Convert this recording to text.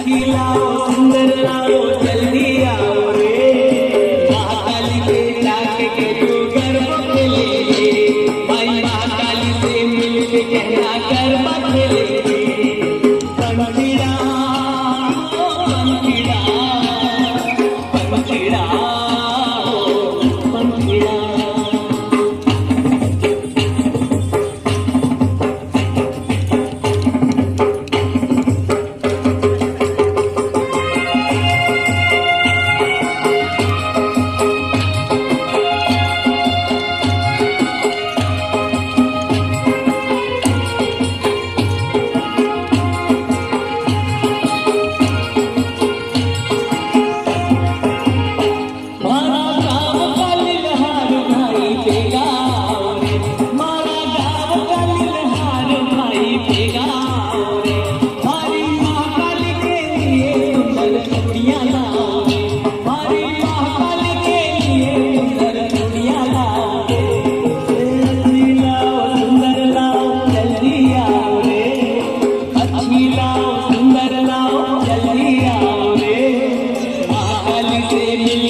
अच्छी लाओ सुंदर लाओ जल्दी आओ रे महाकाली के जाके के जो गरबा खेले रे भाई महाकाली से मिलके कहना गरबा खेले रे पंखीड़ा पंखीड़ा पंखीड़ा पंखीड़ा सुंदर लाओ जल्दी आओ रे महाकाली से मिल